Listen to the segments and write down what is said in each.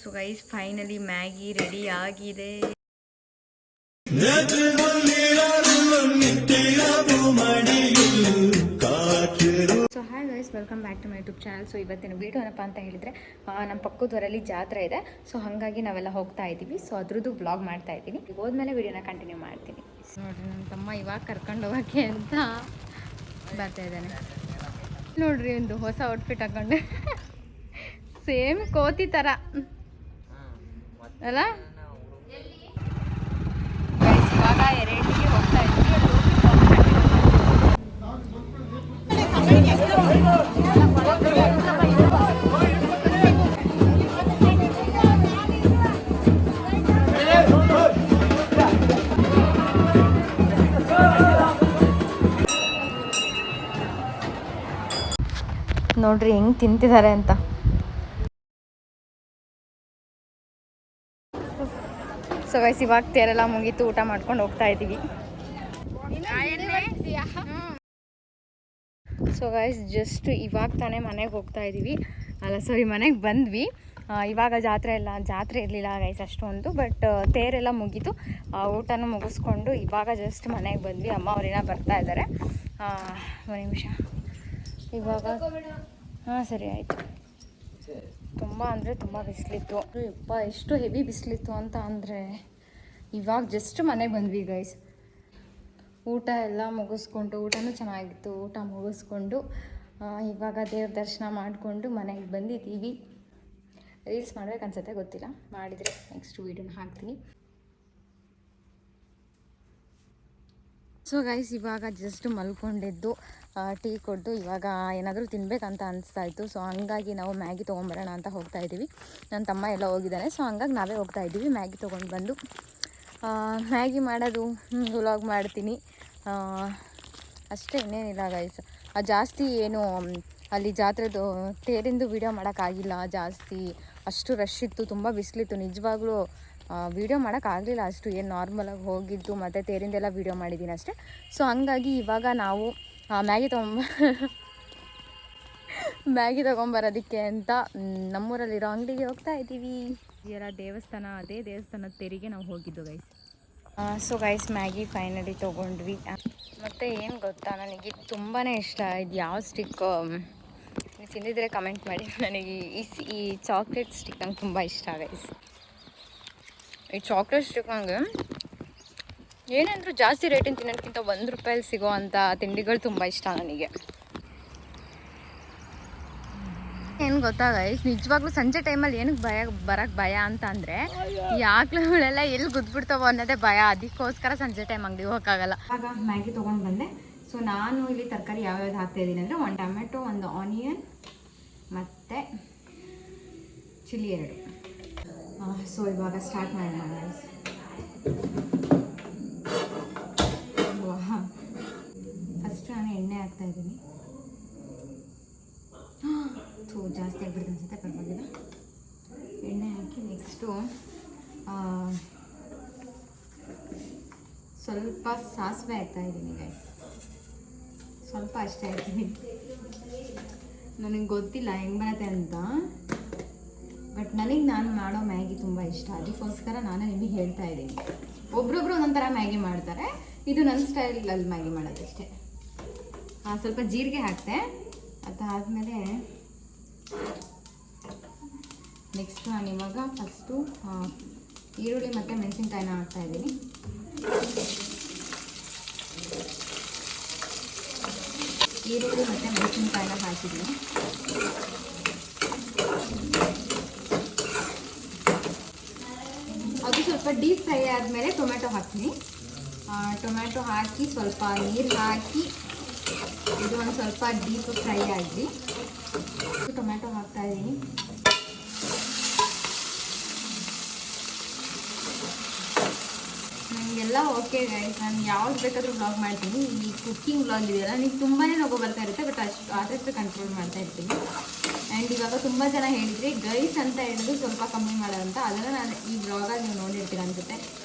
So guys finally Maggi ready ಆಗಿದೆ. So hi guys, welcome back to my YouTube channel. So ಇವತ್ತಿನ video ಏನಪ್ಪ ಅಂತ ಹೇಳಿದರೆ, ನಮ್ಮ ಪಕ್ಕದೂರಲ್ಲಿ ಜಾತ್ರೆ ಇದೆ. ಸೊ ಹಾಗಾಗಿ ನಾವೆಲ್ಲ ಹೋಗ್ತಾ ಇದ್ದೀವಿ. ಸೊ ಅದ್ರದ್ದು ವ್ಲಾಗ್ ಮಾಡ್ತಾ ಇದ್ದೀನಿ. ಹೋದ್ಮೇಲೆ ವೀಡಿಯೋನ ಕಂಟಿನ್ಯೂ ಮಾಡ್ತೀನಿ. ನೋಡ್ರಿ, ನನ್ನ ತಮ್ಮ ಇವಾಗ ಕರ್ಕೊಂಡು ಹೋಗೋಕ್ಕೆ ಅಂತ ಬರ್ತಾ ಇದ್ದಾನೆ. ನೋಡ್ರಿ, ಒಂದು ಹೊಸ ಔಟ್ಫಿಟ್ ಹಾಕೊಂಡೆ, ಸೇಮ್ ಕೋತಿ ಥರ ಅಲ್ಲ. ಇವಾಗ ಎರಡಿಗೆ ಹೋಗ್ತಾ ಇದ್ವಿ. ನೋಡ್ರಿ ಹೆಂಗ್ ತಿಂತಿದ್ದಾರೆ ಅಂತ. ಸೊ ಗೈಸ್, ಇವಾಗ ತೇರೆಲ್ಲ ಮುಗೀತು, ಊಟ ಮಾಡ್ಕೊಂಡು ಹೋಗ್ತಾ ಇದ್ದೀವಿ. ಸೊ ಗೈಸ್, ಜಸ್ಟ್ ಇವಾಗ ತಾನೇ ಮನೆಗೆ ಹೋಗ್ತಾ ಇದ್ದೀವಿ. ಮನೆಗೆ ಬಂದ್ವಿ. ಇವಾಗ ಜಾತ್ರೆ ಇರಲಿಲ್ಲ ಗೈಸ್ ಅಷ್ಟೊಂದು. ಬಟ್ ತೇರೆಲ್ಲ ಮುಗೀತು, ಊಟನೂ ಮುಗಿಸ್ಕೊಂಡು ಇವಾಗ ಜಸ್ಟ್ ಮನೆಗೆ ಬಂದ್ವಿ. ಅಮ್ಮ ಅವರೇನ ಬರ್ತಾ ಇದ್ದಾರೆ. ಒಂದು ನಿಮಿಷ. ಇವಾಗ ಸರಿ ಆಯಿತು. ತುಂಬ ಅಂದರೆ ತುಂಬ ಬಿಸಿಲಿತ್ತು. ಯಪ್ಪ, ಎಷ್ಟು ಹೆವಿ ಬಿಸಿಲಿತ್ತು ಅಂತ ಅಂದರೆ. ಇವಾಗ ಜಸ್ಟ್ ಮನೆಗೆ ಬಂದ್ವಿ ಗೈಸ್. ಊಟ ಎಲ್ಲ ಮುಗಿಸ್ಕೊಂಡು, ಊಟನೂ ಚೆನ್ನಾಗಿತ್ತು. ಊಟ ಮುಗಿಸ್ಕೊಂಡು ಇವಾಗ ದೇವ್ರ ದರ್ಶನ ಮಾಡಿಕೊಂಡು ಮನೆಗೆ ಬಂದಿದ್ದೀವಿ. ರೀಲ್ಸ್ ಮಾಡ್ಬೇಕು ಅನ್ಸುತ್ತೆ, ಗೊತ್ತಿಲ್ಲ. ಮಾಡಿದರೆ ನೆಕ್ಸ್ಟ್ ವೀಡಿಯೋನ ಹಾಕ್ತೀನಿ. ಸೊ ಗೈಸ್, ಇವಾಗ ಜಸ್ಟ್ ಮಲ್ಕೊಂಡಿದ್ದು, ಟೀ ಕೊಟ್ಟು ಇವಾಗ ಏನಾದರೂ ತಿನ್ಬೇಕಂತ ಅನಿಸ್ತಾ ಇತ್ತು. ಸೊ ಹಂಗಾಗಿ ನಾವು ಮ್ಯಾಗಿ ತೊಗೊಂಬರೋಣ ಅಂತ ಹೋಗ್ತಾ ಇದ್ದೀವಿ. ನನ್ನ ತಮ್ಮ ಎಲ್ಲ ಹೋಗಿದ್ದಾನೆ. ಸೊ ಹಂಗಾಗಿ ನಾವೇ ಹೋಗ್ತಾ ಇದ್ದೀವಿ. ಮ್ಯಾಗಿ ತೊಗೊಂಡು ಬಂದು ಮ್ಯಾಗಿ ಮಾಡೋದು ವ್ಲಾಗ್ ಮಾಡ್ತೀನಿ ಅಷ್ಟೇ, ಇನ್ನೇನಿಲ್ಲ ಗೈಸ್. ಜಾಸ್ತಿ ಏನು ಅಲ್ಲಿ ಜಾತ್ರೆದು ತೇರಿಂದು ವೀಡಿಯೋ ಮಾಡೋಕ್ಕಾಗಿಲ್ಲ. ಜಾಸ್ತಿ ಅಷ್ಟು ರಶ್ ಇತ್ತು, ತುಂಬ ಬಿಸಿಲಿತ್ತು. ನಿಜವಾಗ್ಲೂ ವೀಡಿಯೋ ಮಾಡೋಕ್ಕಾಗಲಿಲ್ಲ ಅಷ್ಟು. ಏನು ನಾರ್ಮಲಾಗಿ ಹೋಗಿದ್ದು ಮತ್ತು ತೇರಿಂದೆಲ್ಲ ವೀಡಿಯೋ ಮಾಡಿದ್ದೀನಿ ಅಷ್ಟೇ. ಸೊ ಹಂಗಾಗಿ ಇವಾಗ ನಾವು ಮ್ಯಾಗಿ ತೊಗೊಂಬರೋದಕ್ಕೆ ಅಂತ ನಮ್ಮೂರಲ್ಲಿರೋ ಅಂಗಡಿಗೆ ಹೋಗ್ತಾ ಇದ್ದೀವಿ. ಎಲ್ಲ ದೇವಸ್ಥಾನ, ಅದೇ ದೇವಸ್ಥಾನದ ತೆರಿಗೆ ನಾವು ಹೋಗಿದ್ದು guys. So guys, Maggi finally ತೊಗೊಂಡ್ವಿ. ಮತ್ತು ಏನು ಗೊತ್ತಾ, ನನಗೆ ತುಂಬಾ ಇಷ್ಟ ಇದು ಯಾವ ಸ್ಟಿಕ್ ನೀವು ತಿಂದಿದ್ರೆ ಕಮೆಂಟ್ ಮಾಡಿ. ನನಗೆ ಈ ಚಾಕ್ಲೇಟ್ ಸ್ಟಿಕ್ ನಂಗೆ ತುಂಬ ಇಷ್ಟ ಗೈಸ್. ಈ ಚಾಕ್ಲೇಟ್ ಸ್ಟಿಕ್ ನಂಗೆ ಏನಂದರೂ ಜಾಸ್ತಿ ರೇಟಿನ ತಿನ್ನೋದಕ್ಕಿಂತ ₹1 ಸಿಗೋ ಅಂಥ ತಿಂಡಿಗಳು ತುಂಬ ಇಷ್ಟ ನನಗೆ. ಏನು ಗೊತ್ತಾ ಗೈಸ್, ನಿಜವಾಗ್ಲೂ ಸಂಜೆ ಟೈಮಲ್ಲಿ ಏನಕ್ಕೆ ಬರೋಕ್ಕೆ ಭಯ ಅಂತ ಅಂದರೆ, ಈ ಆಕಳುಗಳೆಲ್ಲ ಎಲ್ಲಿ ಗುದ್ಬಿಡ್ತಾವೋ ಅನ್ನೋದೇ ಭಯ. ಅದಕ್ಕೋಸ್ಕರ ಸಂಜೆ ಟೈಮ್ ಅಂಗಡಿ ಹೋಗೋಕ್ಕಾಗಲ್ಲ. ಆಗ ಮ್ಯಾಗಿ ತೊಗೊಂಡು ಬಂದೆ. ಸೊ ನಾನು ಇಲ್ಲಿ ತರಕಾರಿ ಯಾವ್ಯಾವ್ದು ಹಾಕ್ತಾಯಿದ್ದೀನಿ ಅಂದರೆ, 1 ಟೊಮೆಟೊ, 1 ಆನಿಯನ್ ಮತ್ತು ಚಿಲ್ಲಿ 2. ಸೊ ಇವಾಗ ಸ್ಟಾರ್ಟ್ ಮಾಡೋಣ ಗೈಸ್. ಫಸ್ಟ್ ನಾನು ಎಣ್ಣೆ ಹಾಕ್ತಾಯಿದ್ದೀನಿ. ಜಾಸ್ತಿ ಆಗಿಬಿಡ್ತು ಅನ್ಸುತ್ತೆ, ಪರವಾಗಿಲ್ಲ. ಎಣ್ಣೆ ಹಾಕಿ ನೆಕ್ಸ್ಟು ಸ್ವಲ್ಪ ಸಾಸಿವೆ ಹಾಕ್ತಾಯಿದ್ದೀನಿ ಗೈಸ್. ಸ್ವಲ್ಪ ಅಷ್ಟೇ ಹಾಕಿದ್ದೀನಿ. ನನಗೆ ಗೊತ್ತಿಲ್ಲ ಹೆಂಗೆ ಬರುತ್ತೆ ಅಂತ, ಬಟ್ ನಾನು ಮಾಡೋ ಮ್ಯಾಗಿ ತುಂಬ ಇಷ್ಟ. ಅದಕ್ಕೋಸ್ಕರ ನಾನು ನಿಮಗೆ ಹೇಳ್ತಾ ಇದ್ದೀನಿ. ಒಬ್ರೊಬ್ರು ಒಂದೊಂಥರ ಮ್ಯಾಗಿ ಮಾಡ್ತಾರೆ, ಇದು ನನ್ನ ಸ್ಟೈಲಲ್ಲಿ ಮ್ಯಾಗಿ ಮಾಡೋದಷ್ಟೇ. ಸ್ವಲ್ಪ ಜೀರಿಗೆ ಹಾಕ್ತೆ. ಅದಾದಮೇಲೆ ನೆಕ್ಸ್ಟ್ ನಾನು ಇವಾಗ ಫಸ್ಟು ಈರುಳ್ಳಿ ಮತ್ತು ಮೆಣಸಿನ್ಕಾಯಿನ ಹಾಕ್ತಾಯಿದ್ದೀನಿ. ಈರುಳ್ಳಿ ಮತ್ತು ಮೆಣಸಿನ್ಕಾಯಿನ ಹಾಕಿದ್ದೀನಿ. ಅದು ಸ್ವಲ್ಪ ಡೀಪ್ ಫ್ರೈ ಆದಮೇಲೆ ಟೊಮೆಟೊ ಹಾಕ್ತೀನಿ. ಟೊಮೆಟೊ ಹಾಕಿ ಸ್ವಲ್ಪ ನೀರು ಹಾಕಿ ಇದು ಒಂದು ಸ್ವಲ್ಪ ಡೀಪ್ ಫ್ರೈ ಆಗಲಿ. ಟೊಮೆಟೊ ಹಾಕ್ತಾಯಿದ್ದೀನಿ. ನನಗೆಲ್ಲ ಓಕೆ ಗೈಸ್. ನಾನು ಯಾವ್ದು ಬೇಕಾದರೂ ವ್ಲಾಗ್ ಮಾಡ್ತೀನಿ. ಈ ಕುಕ್ಕಿಂಗ್ ವ್ಲಾಗ್ ಇದೆಯಲ್ಲ, ನನಗೆ ತುಂಬಾ ನಗು ಬರ್ತಾ ಇರುತ್ತೆ. ಬಟ್ ಆದಷ್ಟು ಕಂಟ್ರೋಲ್ ಮಾಡ್ತಾ ಇರ್ತೀನಿ. ಆ್ಯಂಡ್ ಇವಾಗ ತುಂಬ ಜನ ಹೇಳಿದ್ರಿ ಗೈಸ್ ಅಂತ ಹೇಳಿದ್ರು ಸ್ವಲ್ಪ ಕಮ್ಮಿ ಮಾಡೋದಂತ. ಅದನ್ನು ನಾನು ಈ ವ್ಲಾಗಲ್ಲಿ ನೀವು ನೋಡಿರ್ತೀರ ಅನ್ಸುತ್ತೆ.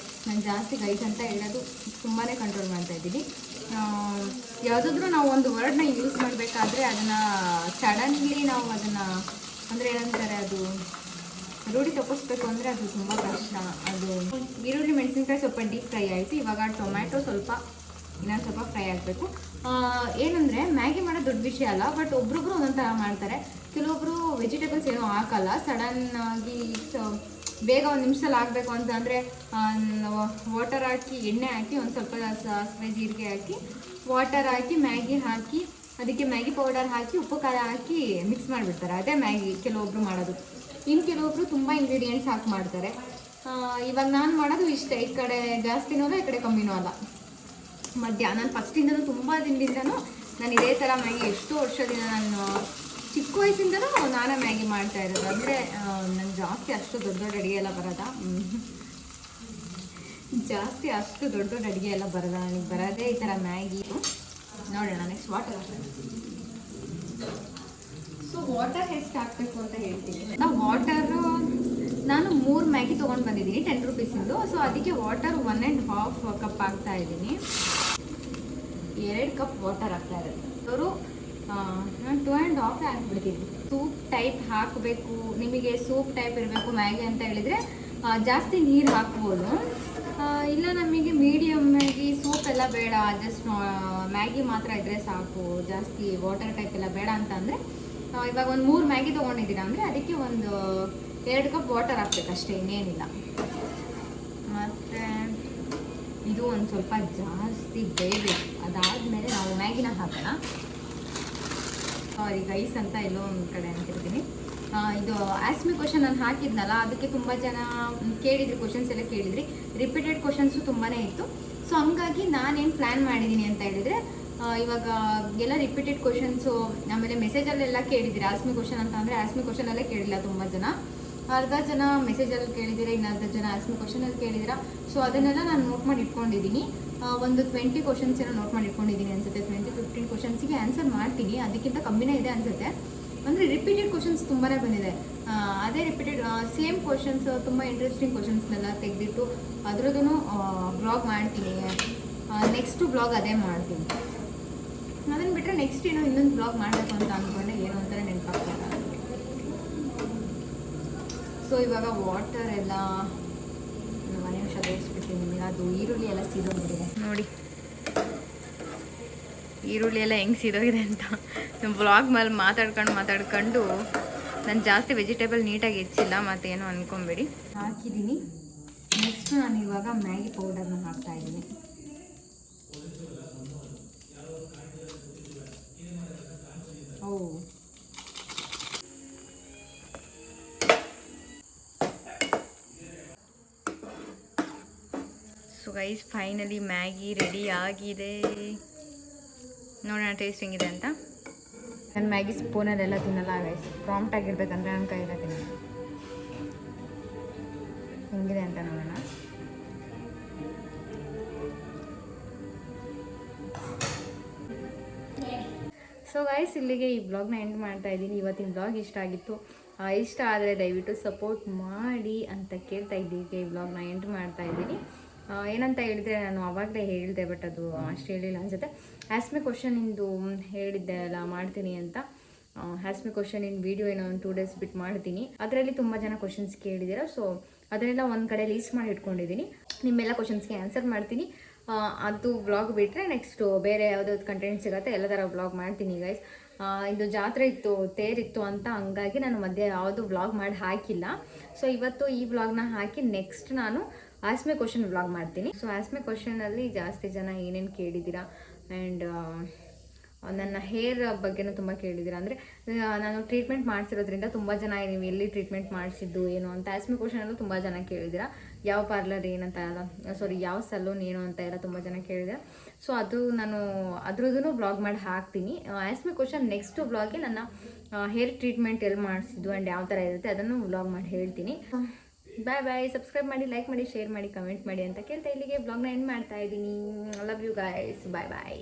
ನಾನು ಜಾಸ್ತಿ ಗೈಸ್ ಅಂತ ಹೇಳೋದು ತುಂಬಾ ಕಂಟ್ರೋಲ್ ಮಾಡ್ತಾಯಿದ್ದೀನಿ. ಯಾವುದಾದ್ರೂ ನಾವು ಒಂದು ವರ್ಡ್ನ ಯೂಸ್ ಮಾಡಬೇಕಾದ್ರೆ ಅದನ್ನು ಸಡನ್ಲಿ ನಾವು ಅದನ್ನು ಅಂದರೆ ಏನಂತಾರೆ ಅದು ರೂಢಿ ತಪ್ಪಿಸ್ಬೇಕು ಅಂದರೆ ಅದು ತುಂಬ ಕಷ್ಟ. ಅದು ಈರುಳ್ಳಿ ಮೆಣಸಿನ್ಕಾಯಿ ಸ್ವಲ್ಪ ಡೀಪ್ ಫ್ರೈ ಆಯಿತು. ಇವಾಗ ಟೊಮ್ಯಾಟೊ ಸ್ವಲ್ಪ ಇನ್ನೊಂದು ಸ್ವಲ್ಪ ಫ್ರೈ ಆಗಬೇಕು. ಏನಂದರೆ ಮ್ಯಾಗಿ ಮಾಡೋದು ದೊಡ್ಡ ವಿಷಯ ಅಲ್ಲ, ಬಟ್ ಒಬ್ರೊಬ್ರು ಒಂದೊಂದು ಥರ ಮಾಡ್ತಾರೆ. ಕೆಲವೊಬ್ಬರು ವೆಜಿಟೇಬಲ್ಸ್ ಏನೂ ಹಾಕಲ್ಲ, ಸಡನ್ನಾಗಿ ಬೇಗ ಒಂದು ನಿಮಿಷದಲ್ಲಿ ಆಗಬೇಕು ಅಂತ ಅಂದರೆ ವಾಟರ್ ಹಾಕಿ ಎಣ್ಣೆ ಹಾಕಿ ಒಂದು ಸ್ವಲ್ಪ ಸಾಸಿವೆ ಜೀರಿಗೆ ಹಾಕಿ ವಾಟರ್ ಹಾಕಿ ಮ್ಯಾಗಿ ಹಾಕಿ ಅದಕ್ಕೆ ಮ್ಯಾಗಿ ಪೌಡರ್ ಹಾಕಿ ಉಪ್ಪು ಖಾರ ಹಾಕಿ ಮಿಕ್ಸ್ ಮಾಡಿಬಿಡ್ತಾರೆ. ಅದೇ ಮ್ಯಾಗಿ ಕೆಲವೊಬ್ರು ಮಾಡೋದು. ಇನ್ನು ಕೆಲವೊಬ್ರು ತುಂಬ ಇಂಗ್ರೀಡಿಯೆಂಟ್ಸ್ ಹಾಕಿ ಮಾಡ್ತಾರೆ. ಇವಾಗ ನಾನು ಮಾಡೋದು ಇಷ್ಟ, ಈ ಕಡೆ ಜಾಸ್ತಿನೂ ಅಲ್ಲ, ಈ ಕಡೆ ಕಮ್ಮಿನೂ ಅಲ್ಲ, ಮಧ್ಯ. ನಾನು ಫಸ್ಟಿಂದನೂ ತುಂಬ ದಿನದಿಂದನೂ ನಾನು ಇದೇ ಥರ ಮ್ಯಾಗಿ ಎಷ್ಟೋ ವರ್ಷದಿಂದ ನಾನು ಚಿಕ್ಕ ವಯಸ್ಸಿಂದನೂ ನಾನೇ ಮ್ಯಾಗಿ ಮಾಡ್ತಾ ಇರೋದು. ಅಂದರೆ ನಂಗೆ ಜಾಸ್ತಿ ಅಷ್ಟು ದೊಡ್ಡ ದೊಡ್ಡ ಅಡುಗೆ ಎಲ್ಲ ಬರೋದ ಅಡುಗೆ ಎಲ್ಲ ಬರೋದ ನನಗೆ ಬರೋದೇ ಈ ಥರ ಮ್ಯಾಗಿ. ನೋಡೋಣ ನೆಕ್ಸ್ಟ್ ವಾಟರ್. ಸೊ ವಾಟರ್ ಎಷ್ಟು ಹಾಕಬೇಕು ಅಂತ ಹೇಳ್ತೀನಿ. ವಾಟರು ನಾನು 3 ಮ್ಯಾಗಿ ತೊಗೊಂಡು ಬಂದಿದ್ದೀನಿ 10 ರುಪೀಸಿಂದು. ಸೊ ಅದಕ್ಕೆ ವಾಟರ್ 1.5 ಕಪ್ ಹಾಕ್ತಾ ಇದ್ದೀನಿ. 2 ಕಪ್ ವಾಟರ್ ಹಾಕ್ತಾ ಇರೋದು. ಅವರು ನಾನು 2.5 ಹಾಕ್ಬಿಡ್ತೀನಿ. ಸೂಪ್ ಟೈಪ್ ಹಾಕಬೇಕು, ನಿಮಗೆ ಸೂಪ್ ಟೈಪ್ ಇರಬೇಕು ಮ್ಯಾಗಿ ಅಂತ ಹೇಳಿದರೆ ಜಾಸ್ತಿ ನೀರು ಹಾಕ್ಬೋದು. ಇಲ್ಲ ನಮಗೆ ಮೀಡಿಯಮ್ಮಾಗಿ ಸೂಪ್ ಎಲ್ಲ ಬೇಡ, ಜಸ್ಟ್ ಮ್ಯಾಗಿ ಮಾತ್ರ ಇದ್ದರೆ ಸಾಕು, ಜಾಸ್ತಿ ವಾಟರ್ ಟೈಪ್ ಎಲ್ಲ ಬೇಡ ಅಂತ ಅಂದರೆ ಇವಾಗ ಒಂದು 3 ಮ್ಯಾಗಿ ತೊಗೊಂಡಿದ್ದೀರಾ ಅಂದರೆ ಅದಕ್ಕೆ ಒಂದು 2 ಕಪ್ ವಾಟರ್ ಹಾಕ್ಬೇಕಷ್ಟೇ, ಇನ್ನೇನಿಲ್ಲ. ಮತ್ತು ಇದು ಒಂದು ಸ್ವಲ್ಪ ಜಾಸ್ತಿ ಬೇಯಬೇಕು. ಅದಾದಮೇಲೆ ನಾವು ಮ್ಯಾಗಿನ ಹಾಕೋಣ. ಸಾರಿ ಗೈಸ್ ಅಂತ ಎಲ್ಲೋ ಒಂದು ಕಡೆ ಅಂತಿರ್ತೀನಿ. ಇದು ಆಸ್ಮಿ ಕ್ವಶನ್ ನಾನು ಹಾಕಿದ್ನಲ್ಲ, ಅದಕ್ಕೆ ತುಂಬ ಜನ ಕೇಳಿದ್ರಿ, ಕ್ವಶನ್ಸ್ ಎಲ್ಲ ಕೇಳಿದ್ರಿ. ರಿಪೀಟೆಡ್ ಕ್ವಶನ್ಸು ತುಂಬಾ ಇತ್ತು. ಸೊ ಹಂಗಾಗಿ ನಾನೇನು ಪ್ಲ್ಯಾನ್ ಮಾಡಿದ್ದೀನಿ ಅಂತ ಹೇಳಿದರೆ, ಇವಾಗ ಎಲ್ಲ ರಿಪೀಟೆಡ್ ಕ್ವಶನ್ಸು ಆಮೇಲೆ ಮೆಸೇಜಲ್ಲೆಲ್ಲ ಕೇಳಿದ್ದೀರಿ. ಆಸ್ಮಿ ಕ್ವಶನ್ ಅಂತ ಅಂದರೆ ಆಸ್ಮಿ ಕ್ವಶನಲ್ಲೇ ಕೇಳಿಲ್ಲ ತುಂಬ ಜನ, ಅರ್ಧ ಜನ ಮೆಸೇಜಲ್ಲಿ ಕೇಳಿದ್ದೀರಾ, ಇನ್ನರ್ಧ ಜನ ಆಸ್ಮಿ ಕ್ವಶನಲ್ಲಿ ಕೇಳಿದ್ದೀರಾ. ಸೊ ಅದನ್ನೆಲ್ಲ ನಾನು ನೋಟ್ ಮಾಡಿ ಇಟ್ಕೊಂಡಿದ್ದೀನಿ. ಒಂದು 20 ಕ್ವಶನ್ಸ್ ಏನೋ ನೋಟ್ ಮಾಡಿ ಇಟ್ಕೊಂಡಿದ್ದೀನಿ ಅನಿಸುತ್ತೆ. 20-15 ಕ್ವಶನ್ಸಿಗೆ ಆನ್ಸರ್ ಮಾಡ್ತೀನಿ, ಅದಕ್ಕಿಂತ ಕಮ್ಮಿನೇ ಇದೆ ಅನಿಸುತ್ತೆ. ಅಂದರೆ ರಿಪೀಟೆಡ್ ಕ್ವಶನ್ಸ್ ತುಂಬಾ ಬಂದಿದೆ. ಅದೇ ರಿಪೀಟೆಡ್ ಸೇಮ್ ಕ್ವಶನ್ಸ್, ತುಂಬ ಇಂಟ್ರೆಸ್ಟಿಂಗ್ ಕ್ವಶನ್ಸ್ನೆಲ್ಲ ತೆಗೆದಿಟ್ಟು ಅದ್ರದ್ದು ಬ್ಲಾಗ್ ಮಾಡ್ತೀನಿ. ನೆಕ್ಸ್ಟು ಬ್ಲಾಗ್ ಅದೇ ಮಾಡ್ತೀನಿ. ಅದನ್ನು ಬಿಟ್ಟರೆ ನೆಕ್ಸ್ಟ್ ಏನೋ ಇನ್ನೊಂದು ಬ್ಲಾಗ್ ಮಾಡಬೇಕು ಅಂತ ಅಂದ್ಕೊಂಡೆ, ಏನು ಅಂತಾರೆ ನೆನಪಾಗ್ತಿಲ್ಲ. ಸೊ ಇವಾಗ ವಾಟರ್ ಎಲ್ಲ ಒಂದು ನಿಮಿಷ ತೋರಿಸ್ಬಿಡ್ತೀನಿ ನಿಮಗೆ. ಅದು ಈರುಳ್ಳಿ ಎಲ್ಲ ಸೀದೋಗಿದೆ ನೋಡಿ, ಈರುಳ್ಳಿ ಎಲ್ಲ ಹೆಂಗೆ ಸೀದೋಗಿದೆ ಅಂತ. ನಮ್ಮ ಬ್ಲಾಗ್ ಮೇಲೆ ಮಾತಾಡ್ಕೊಂಡು ನಾನು ಜಾಸ್ತಿ ವೆಜಿಟೇಬಲ್ ನೀಟಾಗಿ ಹೆಚ್ಚಿಲ್ಲ, ಮತ್ತೇನು ಅಂದ್ಕೊಂಬೇಡಿ. ಹಾಕಿದ್ದೀನಿ. ನೆಕ್ಸ್ಟ್ ನಾನು ಇವಾಗ ಮ್ಯಾಗಿ ಪೌಡರ್ನ ಹಾಕ್ತಾಯಿದ್ದೀನಿ. So guys finally Maggi ready ಆಗಿದೆ. ನೋಡೋಣ ಟೇಸ್ಟ್ ಹೆಂಗಿದೆ ಅಂತ. ನಾನು ಮ್ಯಾಗಿ ಸ್ಪೂನಲ್ಲೆಲ್ಲ ತಿನ್ನಲ್ಲ ಗೈಸ್, ಪ್ರಾಂಪ್ಟ್ ಆಗಿರ್ಬೇಕಂದ್ರೆ ನನ್ನ ಕೈಯೆಲ್ಲ ತಿನ್ನಲ್ಲ. ಹೆಂಗಿದೆ ಅಂತ ನೋಡೋಣ. ಸೊ ಗೈಸ್ ಇಲ್ಲಿಗೆ ಈ ಬ್ಲಾಗ್ನ ಎಂಡ್ ಮಾಡ್ತಾ ಇದ್ದೀನಿ. ಇವತ್ತಿನ ಬ್ಲಾಗ್ ಇಷ್ಟ ಆಗಿತ್ತು. ಇಷ್ಟ ಆದರೆ ದಯವಿಟ್ಟು ಸಪೋರ್ಟ್ ಮಾಡಿ ಅಂತ ಕೇಳ್ತಾ ಇದ್ದೀವಿ. ಈ ಬ್ಲಾಗ್ನ ಎಂಡ್ ಮಾಡ್ತಾ ಇದ್ದೀನಿ. ಏನಂತ ಹೇಳಿದ್ರೆ, ನಾನು ಆವಾಗಲೇ ಹೇಳಿದೆ ಬಟ್ ಅದು ಅಷ್ಟು ಹೇಳಿಲ್ಲ ಅನಿಸುತ್ತೆ. ಆಸ್ಮಿ ಕ್ವಶನಿಂದು ಹೇಳಿದ್ದೆ ಅಲ್ಲ ಮಾಡ್ತೀನಿ ಅಂತ. ಆಸ್ಮಿ ಕ್ವಶನಿನ ವೀಡಿಯೋ ಏನೋ ಒಂದು 2 ಡೇಸ್ ಬಿಟ್ಟು ಮಾಡ್ತೀನಿ. ಅದರಲ್ಲಿ ತುಂಬ ಜನ ಕ್ವಶನ್ಸ್ ಕೇಳಿದ್ದೀರ. ಸೊ ಅದನ್ನೆಲ್ಲ ಒಂದು ಕಡೆ ಲೀಸ್ಟ್ ಮಾಡಿ ಇಟ್ಕೊಂಡಿದ್ದೀನಿ. ನಿಮ್ಮೆಲ್ಲ ಕ್ವಶನ್ಸ್ಗೆ ಆನ್ಸರ್ ಮಾಡ್ತೀನಿ. ಅದು ವ್ಲಾಗ್ ಬಿಟ್ಟರೆ ನೆಕ್ಸ್ಟು ಬೇರೆ ಯಾವುದಾದ್ರು ಕಂಟೆಂಟ್ ಸಿಗುತ್ತೆ, ಎಲ್ಲ ಥರ ವ್ಲಾಗ್ ಮಾಡ್ತೀನಿ ಗೈಸ್. ಇದು ಜಾತ್ರೆ ಇತ್ತು, ತೇರಿತ್ತು ಅಂತ ಹಂಗಾಗಿ ನಾನು ಮಧ್ಯೆ ಯಾವುದು ವ್ಲಾಗ್ ಮಾಡಿ ಹಾಕಿಲ್ಲ. ಸೊ ಇವತ್ತು ಈ ವ್ಲಾಗ್ನ ಹಾಕಿ ನೆಕ್ಸ್ಟ್ ನಾನು ಆಸ್ಮಿ ಕ್ವಶನ್ ವ್ಲಾಗ್ ಮಾಡ್ತೀನಿ. ಸೊ ಆಸ್ಮಿ ಕ್ವಶನಲ್ಲಿ ಜಾಸ್ತಿ ಜನ ಏನೇನು ಕೇಳಿದ್ದೀರಾ ಆ್ಯಂಡ್ ನನ್ನ ಹೇರ್ ಬಗ್ಗೆನೂ ತುಂಬ ಕೇಳಿದ್ದೀರಾ. ಅಂದರೆ ನಾನು ಟ್ರೀಟ್ಮೆಂಟ್ ಮಾಡಿಸಿರೋದ್ರಿಂದ ತುಂಬ ಜನ ನೀವು ಎಲ್ಲಿ ಟ್ರೀಟ್ಮೆಂಟ್ ಮಾಡಿಸಿದ್ದು ಏನು ಅಂತ ಆಸ್ಮಿ ಕ್ವಶನಲ್ಲೂ ತುಂಬ ಜನ ಕೇಳಿದ್ದೀರಾ. ಯಾವ ಪಾರ್ಲರ್ ಏನಂತ ಎಲ್ಲ, ಯಾವ ಸಲೂನ್ ಏನು ಅಂತ ಎಲ್ಲ ತುಂಬ ಜನ ಕೇಳಿದ್ದೀರಾ. ಸೊ ಅದು ನಾನು ಅದ್ರದ್ದು ಬ್ಲಾಗ್ ಮಾಡಿ ಹಾಕ್ತೀನಿ. ಆಸ್ಮಿ ಕ್ವಶನ್ ನೆಕ್ಸ್ಟ್ ಬ್ಲಾಗ್ಗೆ ನನ್ನ ಹೇರ್ ಟ್ರೀಟ್ಮೆಂಟ್ ಎಲ್ಲಿ ಮಾಡಿಸಿದ್ದು ಆ್ಯಂಡ್ ಯಾವ ಥರ ಇರುತ್ತೆ ಅದನ್ನು ವ್ಲಾಗ್ ಮಾಡಿ ಹೇಳ್ತೀನಿ. Bye bye. ಸಬ್ಸ್ಕ್ರೈಬ್ ಮಾಡಿ, ಲೈಕ್ ಮಾಡಿ, ಶೇರ್ ಮಾಡಿ, ಕಮೆಂಟ್ ಮಾಡಿ ಅಂತ ಕೇಳ್ತಾ ಇಲ್ಲಿಗೆ ಬ್ಲಾಗ್ನ ಎಂಡ್ ಮಾಡ್ತಾ ಇದ್ದೀನಿ. Love you guys. Bye bye.